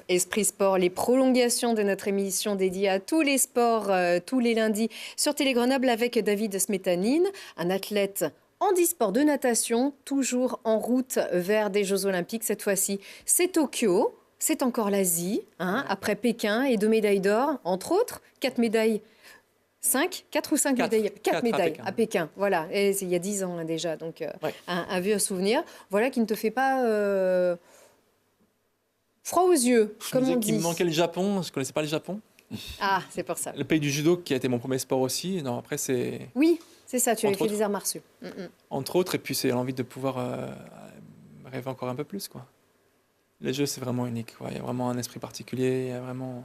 Esprit Sport, les prolongations de notre émission dédiée à tous les sports, tous les lundis sur Télé Grenoble avec David Smetanine, un athlète handisport de natation, toujours en route vers des Jeux Olympiques. Cette fois-ci, c'est Tokyo, c'est encore l'Asie, après Pékin et 2 médailles d'or, entre autres, 4 médailles. 4 ou 5 médailles, 4 médailles à Pékin. Voilà, et il y a 10 ans déjà, donc un vieux souvenir. Voilà qui ne te fait pas froid aux yeux, comme on dit. Il me manquait le Japon, je ne connaissais pas le Japon. Ah, c'est pour ça. Le pays du judo qui a été mon premier sport aussi. Non, après c'est... Oui, c'est ça, tu avais fait des arts martiaux. Entre autres, et puis c'est l'envie de pouvoir rêver encore un peu plus, quoi. Les jeux, c'est vraiment unique. Il y a vraiment un esprit particulier, il y a vraiment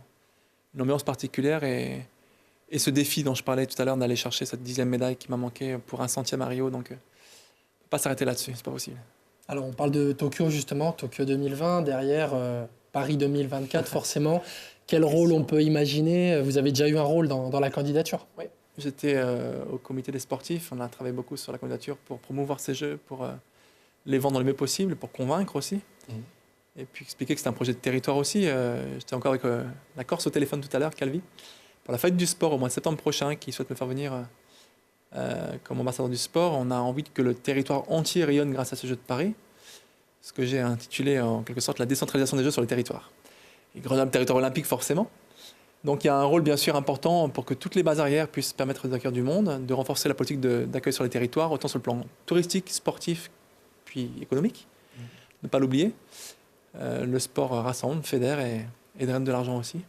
une ambiance particulière et ce défi dont je parlais tout à l'heure d'aller chercher cette 10e médaille qui m'a manqué pour un 100e à Rio, donc pas s'arrêter là-dessus, c'est pas possible. Alors on parle de Tokyo justement, Tokyo 2020, derrière Paris 2024 forcément. Quel rôle on peut imaginer? Vous avez déjà eu un rôle dans la candidature? Oui, j'étais au comité des sportifs, on a travaillé beaucoup sur la candidature pour promouvoir ces jeux, pour les vendre le mieux possible, pour convaincre aussi. Et puis expliquer que c'était un projet de territoire aussi. J'étais encore avec la Corse au téléphone tout à l'heure, Calvi, pour la fête du sport au mois de septembre prochain, qui souhaite me faire venir comme ambassadeur du sport. On a envie que le territoire entier rayonne grâce à ce jeu de Paris, ce que j'ai intitulé en quelque sorte la décentralisation des jeux sur le territoire. Et Grenoble, territoire olympique forcément. Donc il y a un rôle bien sûr important pour que toutes les bases arrières puissent permettre d'accueillir du monde, de renforcer la politique d'accueil sur les territoires, autant sur le plan touristique, sportif, puis économique. Ne pas l'oublier. Le sport rassemble, fédère et draine de l'argent aussi.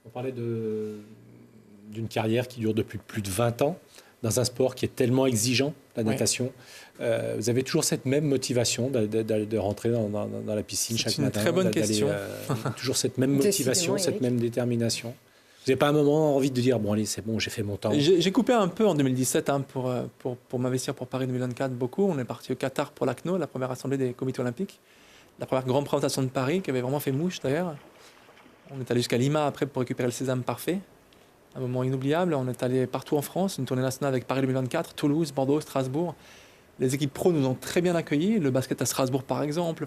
On parlait d'une carrière qui dure depuis plus de 20 ans, dans un sport qui est tellement exigeant, la natation. Vous avez toujours cette même motivation de rentrer dans la piscine chaque matin? C'est une très bonne question. Toujours cette même motivation, cette même détermination. Vous n'avez pas un moment envie de dire, bon allez, c'est bon, j'ai fait mon temps? J'ai coupé un peu en 2017 pour m'investir pour Paris 2024, beaucoup. On est parti au Qatar pour l'ACNO, la première assemblée des comités olympiques. La première grande présentation de Paris, qui avait vraiment fait mouche d'ailleurs. On est allé jusqu'à Lima après pour récupérer le sésame parfait. Un moment inoubliable. On est allé partout en France, une tournée nationale avec Paris 2024, Toulouse, Bordeaux, Strasbourg. Les équipes pro nous ont très bien accueillis. Le basket à Strasbourg par exemple.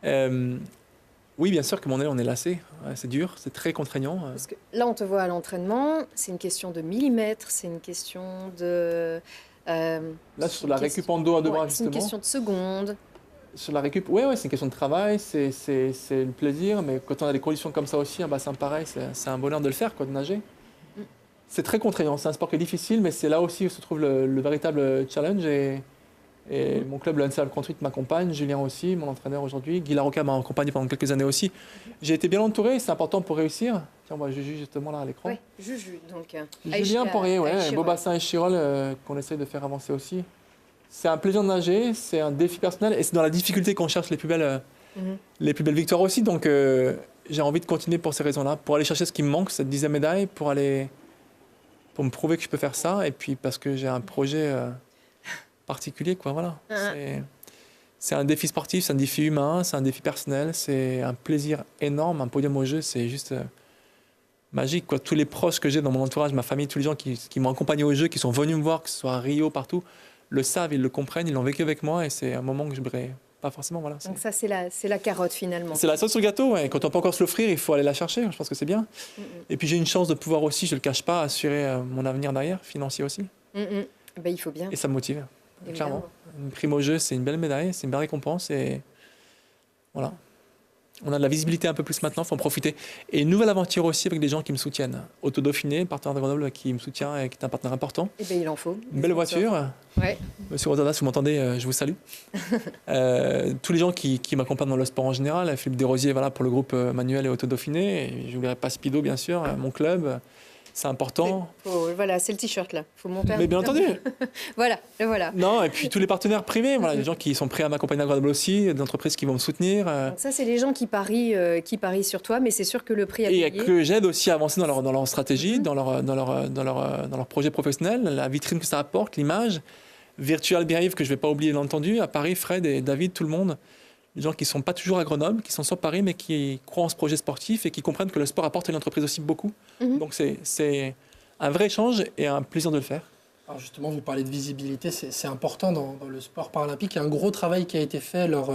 Oui, bien sûr que on est lassé. C'est dur, c'est très contraignant. Parce que là, on te voit à l'entraînement. C'est une question de millimètres, c'est une question de... là, sur la récup en dos à deux bras, justement. C'est une question de secondes. Sur la récup, oui, c'est une question de travail, c'est le plaisir, mais quand on a des conditions comme ça aussi, un bassin pareil, c'est un bonheur de le faire, de nager. C'est très contraignant, c'est un sport qui est difficile, mais c'est là aussi où se trouve le véritable challenge. Et mon club, le NCA Country, m'accompagne, Julien aussi, mon entraîneur aujourd'hui, Guy Larocca m'a accompagné pendant quelques années aussi. J'ai été bien entouré, c'est important pour réussir. Tiens, on voit Juju justement là à l'écran. Oui, Juju, donc. Julien Poirier, beau bassin et Chirol qu'on essaye de faire avancer aussi. C'est un plaisir de nager, c'est un défi personnel et c'est dans la difficulté qu'on cherche les plus belles victoires aussi. Donc j'ai envie de continuer pour ces raisons-là, pour aller chercher ce qui me manque, cette 10e médaille, pour me prouver que je peux faire ça et puis parce que j'ai un projet particulier, quoi. Voilà. C'est un défi sportif, c'est un défi humain, c'est un défi personnel, c'est un plaisir énorme. Un podium au jeu, c'est juste magique, quoi. Tous les proches que j'ai dans mon entourage, ma famille, tous les gens qui m'ont accompagné au jeu, qui sont venus me voir, que ce soit à Rio, partout, le savent, ils le comprennent, ils l'ont vécu avec moi et c'est un moment que je n'oublierai pas forcément. Voilà, donc ça, c'est la carotte finalement. C'est la sauce sur le gâteau, ouais. Quand on peut encore se l'offrir, il faut aller la chercher, je pense que c'est bien. Et puis j'ai une chance de pouvoir aussi, je ne le cache pas, assurer mon avenir derrière, financier aussi. Ben, il faut bien. Et ça me motive, clairement. Une prime au jeu, c'est une belle médaille, c'est une belle récompense et voilà. On a de la visibilité un peu plus maintenant, il faut en profiter. Et une nouvelle aventure aussi avec des gens qui me soutiennent. Auto Dauphiné, partenaire de Grenoble qui me soutient et qui est un partenaire important. Et bien, il en faut. Une belle voiture. Ouais. Monsieur Rosadas, si vous m'entendez, je vous salue. Tous les gens qui m'accompagnent dans le sport en général, Philippe Desrosiers pour le groupe Manuel et Auto Dauphiné. Je n'oublierai pas Speedo, bien sûr, mon club. C'est important. Voilà, c'est le t-shirt là. Faut monter. Mais bien entendu. Voilà. Non, et puis tous les partenaires privés, des gens qui sont prêts à m'accompagner à Grenoble aussi, des entreprises qui vont me soutenir. Donc ça, c'est les gens qui parient sur toi, mais c'est sûr que le prix à payer. Et que j'aide aussi à avancer dans leur stratégie, dans leur projet professionnel, la vitrine que ça apporte, l'image. Virtual Behave, que je ne vais pas oublier, bien entendu, à Paris, Fred et David, tout le monde. Des gens qui ne sont pas toujours à Grenoble, qui sont sur Paris, mais qui croient en ce projet sportif et qui comprennent que le sport apporte à l'entreprise aussi beaucoup. Donc c'est un vrai échange et un plaisir de le faire. Alors justement, vous parlez de visibilité, c'est important dans le sport paralympique. Il y a un gros travail qui a été fait lors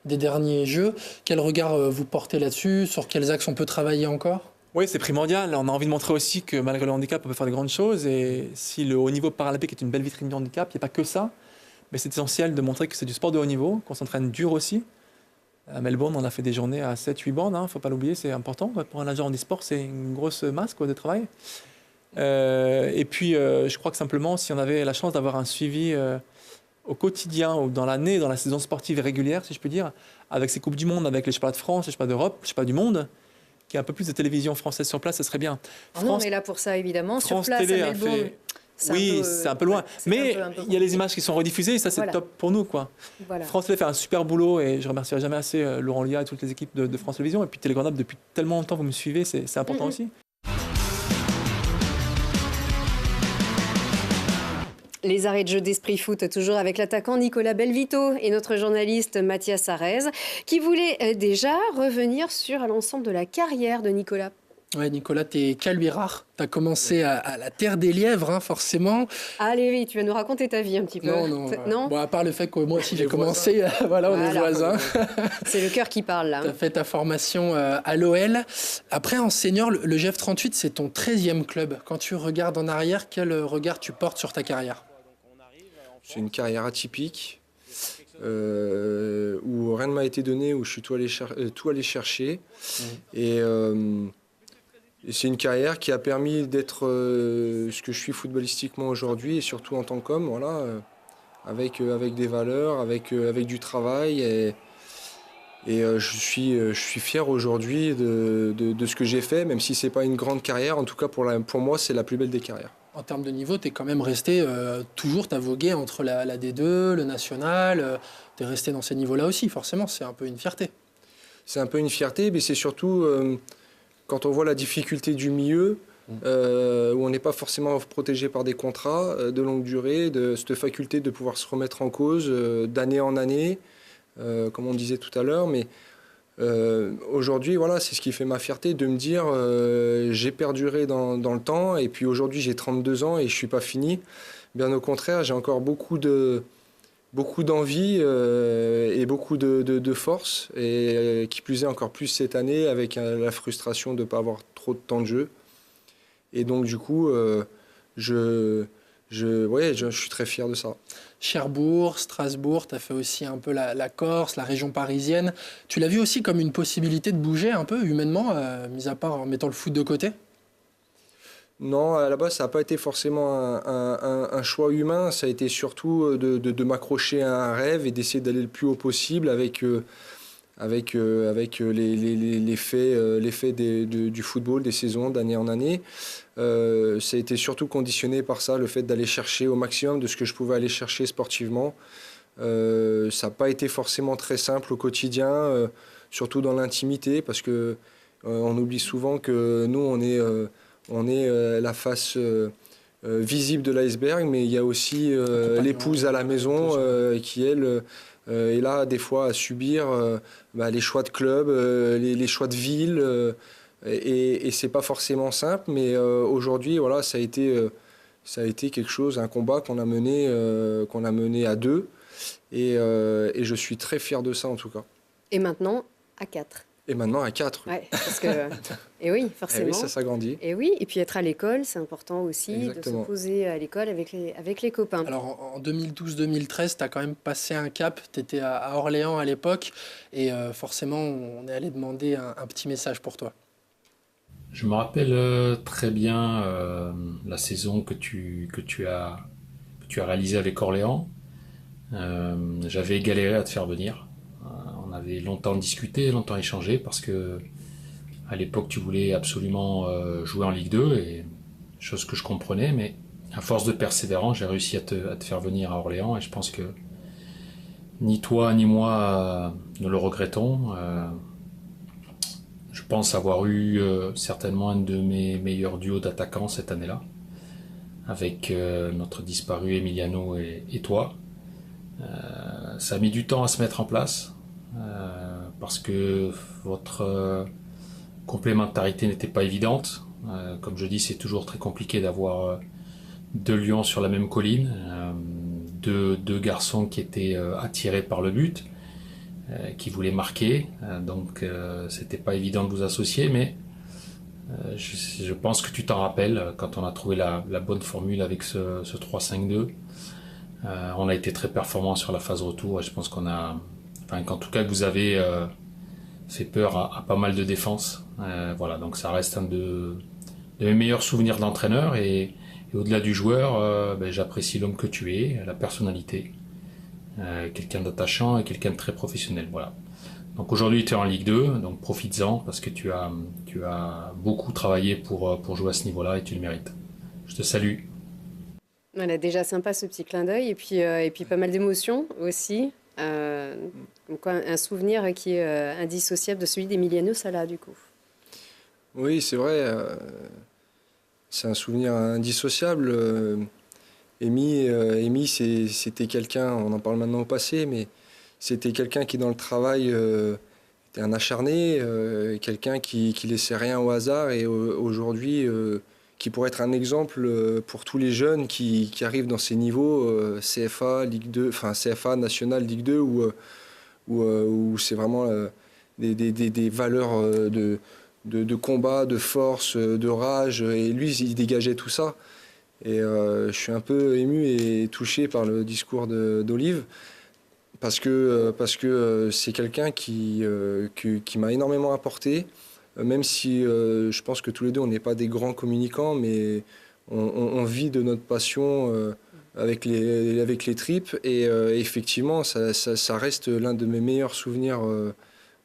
des derniers Jeux. Quel regard vous portez là-dessus? Sur quels axes on peut travailler encore? Oui, c'est primordial. On a envie de montrer aussi que malgré le handicap, on peut faire de grandes choses. Et si le haut niveau paralympique est une belle vitrine du handicap, il n'y a pas que ça. Mais c'est essentiel de montrer que c'est du sport de haut niveau, qu'on s'entraîne dur aussi. À Melbourne, on a fait des journées à 7-8 bandes, il ne faut pas l'oublier, c'est important. Pour un nageur en e-sport, c'est une grosse masse de travail. Et puis, je crois que simplement, si on avait la chance d'avoir un suivi au quotidien ou dans l'année, dans la saison sportive régulière, si je peux dire, avec ces Coupes du Monde, avec les championnats de France, les championnats d'Europe, les championnats du monde, qu'il y ait un peu plus de télévision française sur place, ce serait bien. Non, on est là pour ça, évidemment. France sur place, Télé à Melbourne. Oui, c'est un peu loin. Mais il y a les images qui sont rediffusées et ça, c'est top pour nous, quoi. Voilà. France Télé fait un super boulot et je remercierai jamais assez Laurent Lia et toutes les équipes de France Télévisions. Et puis Télé Grenoble, depuis tellement longtemps, vous me suivez, c'est important aussi. Les arrêts de jeu d'Esprit Foot, toujours avec l'attaquant Nicolas Belvito et notre journaliste Mathias Arez, qui voulait déjà revenir sur l'ensemble de la carrière de Nicolas. Ouais, Nicolas, t'es qu'à lui rare. T'as commencé à la terre des lièvres, hein, forcément. Allez, oui, tu vas nous raconter ta vie un petit peu. Non. Bon, à part le fait que moi aussi j'ai commencé, voilà, on est voisins. C'est le cœur qui parle là. T'as fait ta formation à l'OL. Après, en senior, le GF 38, c'est ton 13e club. Quand tu regardes en arrière, quel regard tu portes sur ta carrière? C'est une carrière atypique, où rien ne m'a été donné, où je suis tout allé chercher. Et c'est une carrière qui a permis d'être ce que je suis footballistiquement aujourd'hui et surtout en tant qu'homme, voilà, avec des valeurs, avec du travail. Et je suis fier aujourd'hui de ce que j'ai fait, même si ce n'est pas une grande carrière. En tout cas, pour moi, c'est la plus belle des carrières. En termes de niveau, tu es quand même resté toujours, tu as vogué entre la D2, le national. Tu es resté dans ces niveaux-là aussi, forcément, c'est un peu une fierté. C'est un peu une fierté, mais c'est surtout... quand on voit la difficulté du milieu, où on n'est pas forcément protégé par des contrats de longue durée, de cette faculté de pouvoir se remettre en cause d'année en année, comme on disait tout à l'heure. Mais aujourd'hui, voilà, c'est ce qui fait ma fierté, de me dire j'ai perduré dans le temps, et puis aujourd'hui j'ai 32 ans et je ne suis pas fini. Bien au contraire, j'ai encore beaucoup d'envie et beaucoup de force, et qui plus est encore plus cette année avec la frustration de ne pas avoir trop de temps de jeu. Et donc du coup, je suis très fier de ça. Cherbourg, Strasbourg, tu as fait aussi un peu la Corse, la région parisienne. Tu l'as vu aussi comme une possibilité de bouger un peu humainement, mis à part en mettant le foot de côté? Non, à la base, ça n'a pas été forcément un choix humain. Ça a été surtout de m'accrocher à un rêve et d'essayer d'aller le plus haut possible avec l'effet du football, des saisons d'année en année. Ça a été surtout conditionné par ça, le fait d'aller chercher au maximum de ce que je pouvais aller chercher sportivement. Ça n'a pas été forcément très simple au quotidien, surtout dans l'intimité, parce que on oublie souvent que nous, on est la face visible de l'iceberg, mais il y a aussi l'épouse à la maison qui, elle, est là des fois à subir les choix de club, les choix de ville. Et c'est pas forcément simple, mais aujourd'hui, voilà, ça a été quelque chose, un combat qu'on a mené à deux. Et je suis très fier de ça, en tout cas. Et maintenant, à 4. Et maintenant à 4. Ouais, parce que... Et oui, forcément. Et oui, ça s'agrandit. Et oui, et puis être à l'école, c'est important aussi. Exactement. De se poser à l'école avec les copains. Alors en 2012-2013, tu as quand même passé un cap. Tu étais à Orléans à l'époque. Et forcément, on est allé demander un petit message pour toi. Je me rappelle très bien la saison que tu as réalisée avec Orléans. J'avais galéré à te faire venir. On avait longtemps discuté, longtemps échangé, parce que à l'époque tu voulais absolument jouer en Ligue 2, et chose que je comprenais, mais à force de persévérance, j'ai réussi à te faire venir à Orléans, et je pense que ni toi ni moi ne le regrettons. Je pense avoir eu certainement un de mes meilleurs duos d'attaquants cette année-là, avec notre disparu Emiliano et toi. Ça a mis du temps à se mettre en place, parce que votre complémentarité n'était pas évidente. Comme je dis, c'est toujours très compliqué d'avoir 2 lions sur la même colline, deux garçons qui étaient attirés par le but, qui voulaient marquer, donc c'était pas évident de vous associer, mais je pense que tu t'en rappelles quand on a trouvé la bonne formule avec ce 3-5-2. On a été très performant sur la phase retour et je pense qu'en tout cas que vous avez fait peur à pas mal de défenses. Voilà, donc ça reste un de mes meilleurs souvenirs d'entraîneur et au-delà du joueur, j'apprécie l'homme que tu es, la personnalité, quelqu'un d'attachant et quelqu'un de très professionnel. Voilà. Donc aujourd'hui tu es en Ligue 2, donc profites-en parce que tu as beaucoup travaillé pour jouer à ce niveau-là et tu le mérites. Je te salue. Voilà, déjà sympa ce petit clin d'œil et puis pas mal d'émotions aussi. Donc un souvenir qui est indissociable de celui d'Emiliano Sala du coup. Oui, c'est vrai. C'est un souvenir indissociable. Amy, c'était quelqu'un, on en parle maintenant au passé, mais c'était quelqu'un qui dans le travail était un acharné, quelqu'un qui laissait rien au hasard et aujourd'hui qui pourrait être un exemple pour tous les jeunes qui arrivent dans ces niveaux CFA, Ligue 2, enfin CFA National Ligue 2 où c'est vraiment des valeurs de combat, de force, de rage et lui il dégageait tout ça. Et je suis un peu ému et touché par le discours d'Olive parce que c'est quelqu'un qui m'a énormément apporté, même si je pense que tous les deux on n'est pas des grands communicants, mais on vit de notre passion avec les tripes et effectivement ça reste l'un de mes meilleurs souvenirs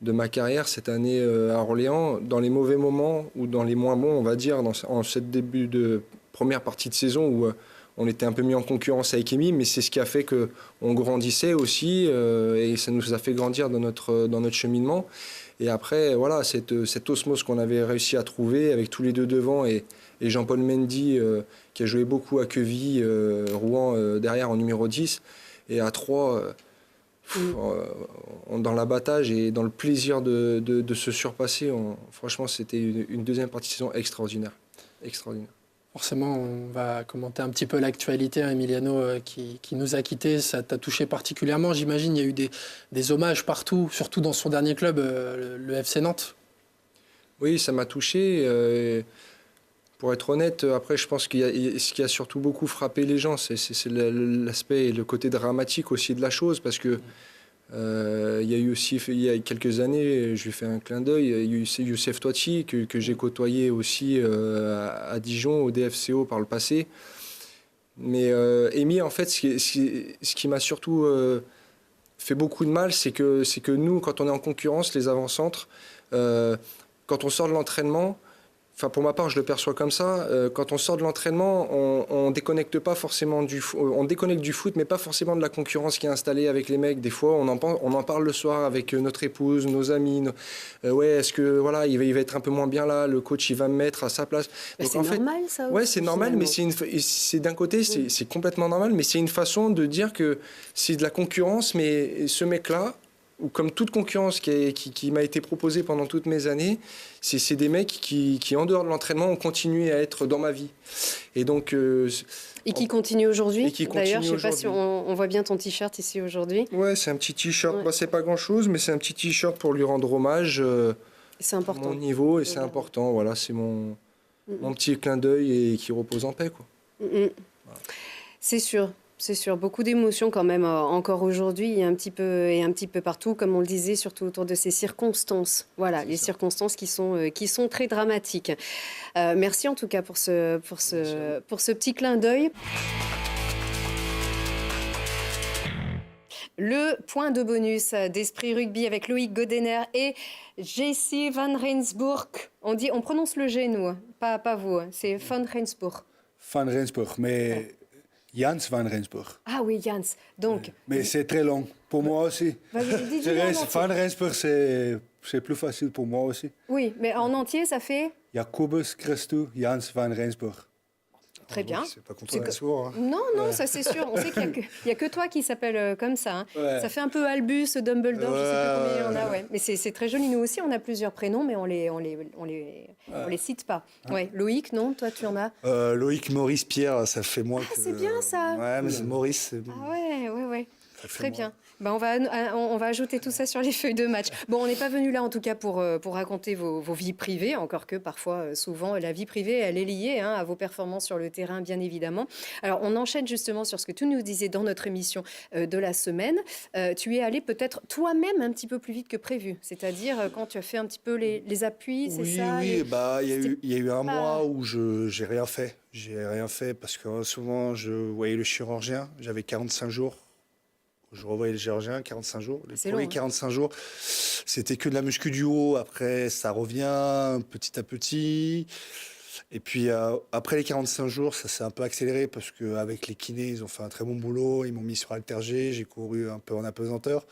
de ma carrière cette année à Orléans, dans les mauvais moments ou dans les moins bons on va dire, en cette début de première partie de saison où on était un peu mis en concurrence avec Amy, mais c'est ce qui a fait qu'on grandissait aussi et ça nous a fait grandir dans notre cheminement. Et après, voilà, cette osmose qu'on avait réussi à trouver avec tous les deux devant et Jean-Paul Mendy qui a joué beaucoup à Queville, Rouen derrière en numéro 10 et à 3 dans l'abattage et dans le plaisir de se surpasser. Franchement, c'était une deuxième partie de saison extraordinaire. Extraordinaire. Forcément, on va commenter un petit peu l'actualité. Emiliano qui nous a quittés, ça t'a touché particulièrement. J'imagine il y a eu des hommages partout, surtout dans son dernier club, le FC Nantes. Oui, ça m'a touché. Pour être honnête, après, je pense ce qui a surtout beaucoup frappé les gens, c'est l'aspect et le côté dramatique aussi de la chose, parce que il y a eu aussi, il y a quelques années, je lui fais un clin d'œil, il y a eu Youssef Touati que j'ai côtoyé aussi à Dijon, au DFCO par le passé. Mais Amy, en fait, ce qui m'a surtout fait beaucoup de mal, c'est que nous, quand on est en concurrence, les avant-centres, quand on sort de l'entraînement, enfin pour ma part je le perçois comme ça, quand on sort de l'entraînement on déconnecte pas forcément on déconnecte du foot mais pas forcément de la concurrence qui est installée avec les mecs. Des fois on en parle le soir avec notre épouse, nos amis, ouais est-ce que voilà il va être un peu moins bien là, le coach il va me mettre à sa place. Donc, c'est normal ça aussi, ouais c'est normal mais c'est d'un côté c'est complètement normal mais c'est une façon de dire que c'est de la concurrence mais ce mec là ou comme toute concurrence qui m'a été proposée pendant toutes mes années, c'est des mecs qui, en dehors de l'entraînement, ont continué à être dans ma vie. Et donc... et qui continue aujourd'hui. D'ailleurs, je ne sais pas si on voit bien ton t-shirt ici aujourd'hui. Ouais, c'est un petit t-shirt. Ouais. Bah, c'est pas grand-chose, mais c'est un petit t-shirt pour lui rendre hommage. C'est important. Mon niveau, et c'est important. Voilà, c'est mon petit clin d'œil et qui repose en paix, quoi. Voilà. C'est sûr. C'est sûr, beaucoup d'émotions quand même encore aujourd'hui et un petit peu partout, comme on le disait, surtout autour de ces circonstances. Voilà, les circonstances qui sont très dramatiques. Merci en tout cas pour ce petit clin d'œil. Le point de bonus d'Esprit Rugby avec Loïc Godener et Jesse Van Rensburg. On prononce le G, nous, pas vous, c'est Van Rensburg. Van Rensburg, mais Jans Van Rensburg. Ah oui, Jans. Donc. Mais c'est très long pour moi aussi. Van Rensburg, c'est plus facile pour moi aussi. Oui, mais en entier, ça fait Jacobus Christou Jans Van Rensburg. Très bien. C'est pas contre la sourde. Hein. Non, ça c'est sûr. On sait qu'il y a que toi qui s'appelle comme ça. Hein. Ouais. Ça fait un peu Albus, Dumbledore, je sais plus combien il y en a. Ouais. Mais c'est très joli. Nous aussi, on a plusieurs prénoms, mais on les cite pas. Ouais. Loïc, non? Toi, tu en as? Loïc, Maurice, Pierre, ça fait moins que... c'est bien, ça. Ouais, mais c'est Maurice. Ah ouais. Ça fait Très moins. bien. Ben, on va ajouter tout ça sur les feuilles de match. Bon, on n'est pas venu là en tout cas pour raconter vos vies privées, encore que parfois, souvent, la vie privée, elle est liée à vos performances sur le terrain, bien évidemment. Alors, on enchaîne justement sur ce que tu nous disais dans notre émission de la semaine. Tu es allé peut-être toi-même un petit peu plus vite que prévu, c'est-à-dire quand tu as fait un petit peu les appuis, c'est ça? Oui, il y a eu un mois où j'ai rien fait. J'ai rien fait parce que souvent, je voyais le chirurgien, j'avais 45 jours. Je revoyais le chirurgien, 45 jours. Les premiers 45 jours, c'était que de la muscu du haut. Après, ça revient petit à petit. Et puis, après les 45 jours, ça s'est un peu accéléré parce qu'avec les kinés, ils ont fait un très bon boulot. Ils m'ont mis sur haltère-G. J'ai couru un peu en apesanteur.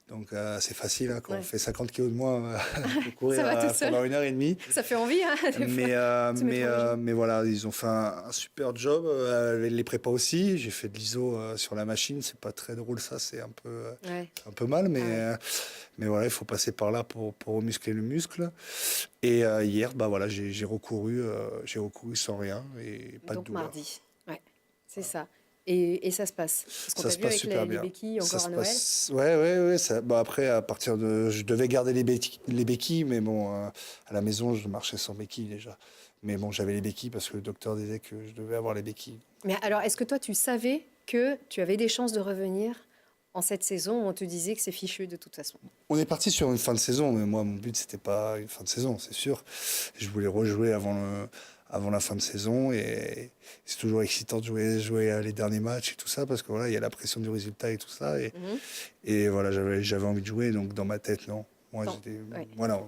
Donc, c'est facile quand on fait 50 kilos de moins de courir pendant 1h30. Ça fait envie, hein, mais voilà, ils ont fait un super job. Les prépas aussi. J'ai fait de l'iso sur la machine. C'est pas très drôle, ça. C'est un peu mal. Mais voilà, il faut passer par là pour remuscler le muscle. Et hier, voilà, j'ai recouru sans rien et pas donc de douleur. mardi, ouais, c'est ça. Et ça se passe. Parce qu'on t'a vu avec les béquilles encore à Noël. Ouais. Après, je devais garder les béquilles, mais bon, à la maison, je marchais sans béquilles déjà. Mais bon, j'avais les béquilles parce que le docteur disait que je devais avoir les béquilles. Mais alors, est-ce que toi, tu savais que tu avais des chances de revenir en cette saison où on te disait que c'est fichu de toute façon? On est parti sur une fin de saison, mais moi, mon but, c'était pas une fin de saison, c'est sûr. Je voulais rejouer avant la fin de saison et c'est toujours excitant de jouer les derniers matchs et tout ça parce que voilà, il y a la pression du résultat et tout ça. Et voilà, j'avais envie de jouer, donc dans ma tête, non. Moi, voilà,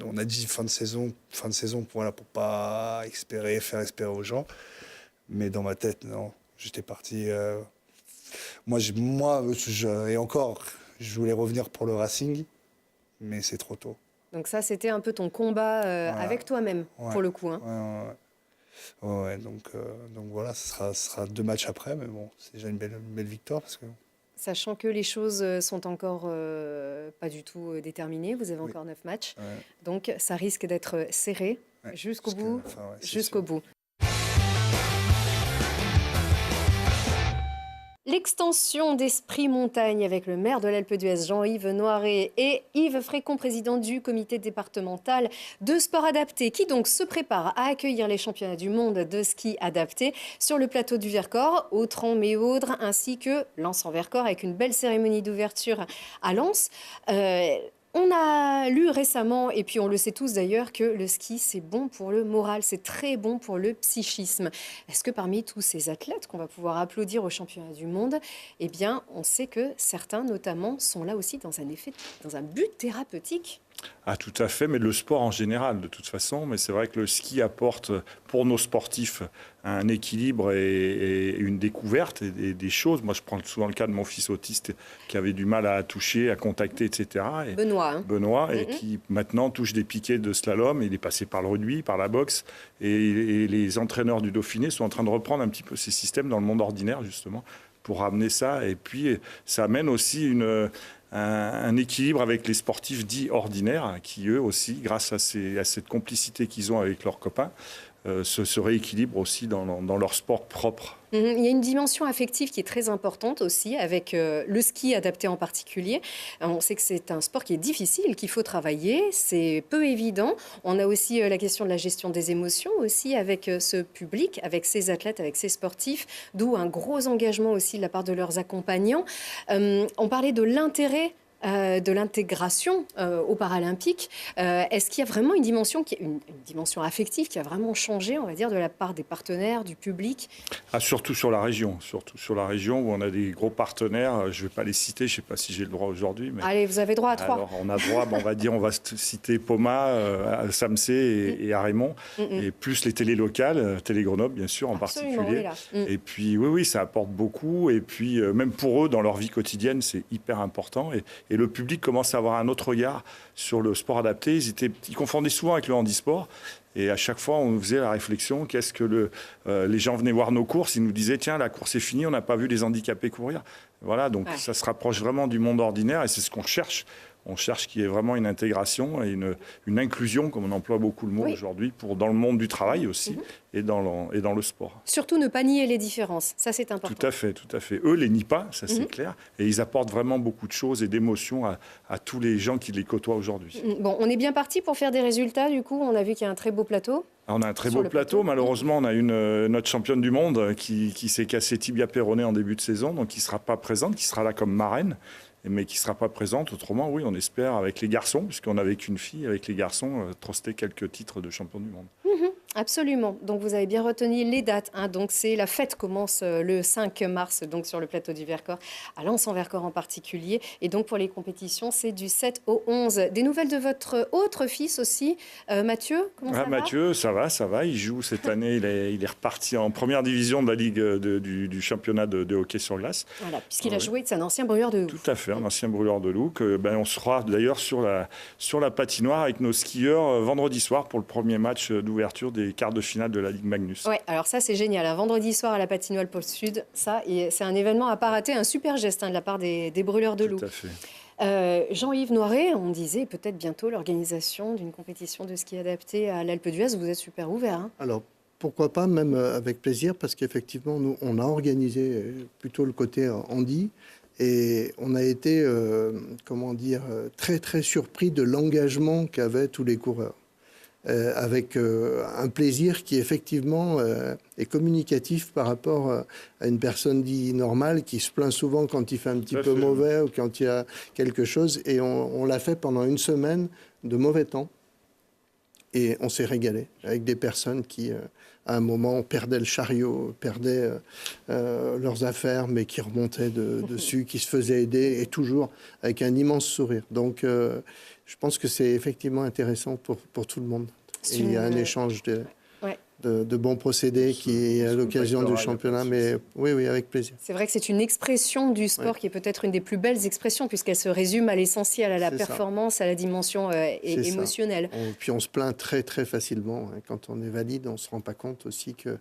on a dit fin de saison, voilà, pour pas faire espérer aux gens. Mais dans ma tête, non. J'étais parti... et encore, je voulais revenir pour le Racing, mais c'est trop tôt. Donc ça, c'était un peu ton combat avec toi-même, pour le coup. Hein. Donc voilà, ce sera 2 matchs après, mais bon, c'est déjà une belle victoire. Parce que... Sachant que les choses sont encore pas du tout déterminées, vous avez encore 9 matchs, donc ça risque d'être serré jusqu'au bout. Jusqu'au bout. L'extension d'Esprit Montagne avec le maire de l'Alpe d'Huez, Jean-Yves Noiret, et Yves Frécon, président du comité départemental de sport adapté, qui donc se prépare à accueillir les championnats du monde de ski adapté sur le plateau du Vercors, Autran-Méaudre, ainsi que Lens-en-Vercors, avec une belle cérémonie d'ouverture à Lens. On a lu récemment, et puis on le sait tous d'ailleurs, que le ski, c'est bon pour le moral, c'est très bon pour le psychisme. Est-ce que parmi tous ces athlètes qu'on va pouvoir applaudir au championnat du monde, eh bien, on sait que certains, notamment, sont là aussi dans un but thérapeutique? Ah, tout à fait, mais le sport en général, de toute façon. Mais c'est vrai que le ski apporte pour nos sportifs un équilibre et une découverte et des choses. Moi, je prends souvent le cas de mon fils autiste qui avait du mal à toucher, à contacter, etc. Et Benoît, et qui maintenant touche des piquets de slalom. Il est passé par le rugby, par la boxe. Et les entraîneurs du Dauphiné sont en train de reprendre un petit peu ces systèmes dans le monde ordinaire, justement, pour ramener ça. Et puis, ça amène aussi un équilibre avec les sportifs dits ordinaires qui, eux aussi, grâce à cette complicité qu'ils ont avec leurs copains, se rééquilibrent aussi dans leur sport propre. Il y a une dimension affective qui est très importante aussi, avec le ski adapté en particulier. On sait que c'est un sport qui est difficile, qu'il faut travailler, c'est peu évident. On a aussi la question de la gestion des émotions aussi avec ce public, avec ces athlètes, avec ces sportifs, d'où un gros engagement aussi de la part de leurs accompagnants. On parlait de l'intérêt de l'intégration aux Paralympiques. Est-ce qu'il y a vraiment une dimension affective qui a vraiment changé, on va dire, de la part des partenaires, du public? Surtout sur la région où on a des gros partenaires. Je ne vais pas les citer, je ne sais pas si j'ai le droit aujourd'hui. Mais... Allez, vous avez droit à 3. Alors, on a droit, on va citer Poma, Samsé et Arémont, et plus les télés locales, Télé Grenoble, bien sûr, en particulier. Et puis, oui, ça apporte beaucoup. Et puis, même pour eux, dans leur vie quotidienne, c'est hyper important. Et le public commence à avoir un autre regard sur le sport adapté. Ils confondaient souvent avec le handisport. Et à chaque fois, on faisait la réflexion, qu'est-ce que les gens venaient voir nos courses, ils nous disaient, tiens, la course est finie, on n'a pas vu les handicapés courir. Voilà, donc ça se rapproche vraiment du monde ordinaire et c'est ce qu'on cherche. On cherche qu'il y ait vraiment une intégration et une inclusion, comme on emploie beaucoup le mot aujourd'hui, dans le monde du travail aussi et dans le sport. Surtout ne pas nier les différences, ça c'est important. Tout à fait, tout à fait. Eux les nient pas, ça c'est clair, et ils apportent vraiment beaucoup de choses et d'émotions à tous les gens qui les côtoient aujourd'hui. Bon, on est bien parti pour faire des résultats, du coup, on a vu qu'il y a un très beau plateau. Alors, on a un très beau plateau. Malheureusement, on a notre championne du monde qui s'est cassé tibia péroné en début de saison, donc qui ne sera pas présente, qui sera là comme marraine, mais qui ne sera pas présente. Autrement, oui, on espère avec les garçons, puisqu'on n'avait qu'une fille, avec les garçons, truster quelques titres de champion du monde. Absolument. Donc vous avez bien retenu les dates. Donc la fête commence le 5 mars donc sur le plateau du Vercors, à Lens-en-Vercors en particulier. Et donc pour les compétitions, c'est du 7 au 11. Des nouvelles de votre autre fils aussi, Mathieu, comment ça va? Mathieu, ça va. Il joue cette année. Il est reparti en première division de la Ligue du championnat de hockey sur glace. Voilà, puisqu'il a joué, c'est un ancien brûleur de loup. Tout à fait, un ancien brûleur de loup. On sera d'ailleurs sur la patinoire avec nos skieurs vendredi soir pour le premier match d'ouverture des quarts de finale de la Ligue Magnus. Ouais, alors ça c'est génial. Un vendredi soir à la patinoire Pôle Sud, ça c'est un événement à pas rater, un super geste de la part des brûleurs de loup. Tout à fait. Jean-Yves Noiret, on disait peut-être bientôt l'organisation d'une compétition de ski adapté à l'Alpe d'Huez. Vous êtes super ouvert. Alors pourquoi pas, même avec plaisir, parce qu'effectivement nous on a organisé plutôt le côté handi. Et on a été, très très surpris de l'engagement qu'avaient tous les coureurs. Avec un plaisir qui effectivement est communicatif par rapport à une personne dite normale qui se plaint souvent quand il fait un petit peu mauvais ou quand il y a quelque chose. Et on l'a fait pendant une semaine de mauvais temps. Et on s'est régalé avec des personnes qui, à un moment, perdaient le chariot, perdaient leurs affaires, mais qui remontaient dessus, qui se faisaient aider, et toujours avec un immense sourire. Donc, je pense que c'est effectivement intéressant pour tout le monde. Et il y a un échange de bons procédés qui est à l'occasion du championnat, mais oui, avec plaisir. C'est vrai que c'est une expression du sport qui est peut-être une des plus belles expressions, puisqu'elle se résume à l'essentiel, à la performance, à la dimension émotionnelle. Puis on se plaint très très facilement. Quand on est valide, on ne se rend pas compte aussi que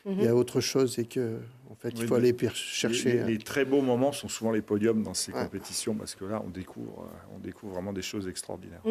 il y a autre chose et que en fait, il faut aller chercher. Les très beaux moments sont souvent les podiums dans ces compétitions, parce que là, on découvre vraiment des choses extraordinaires.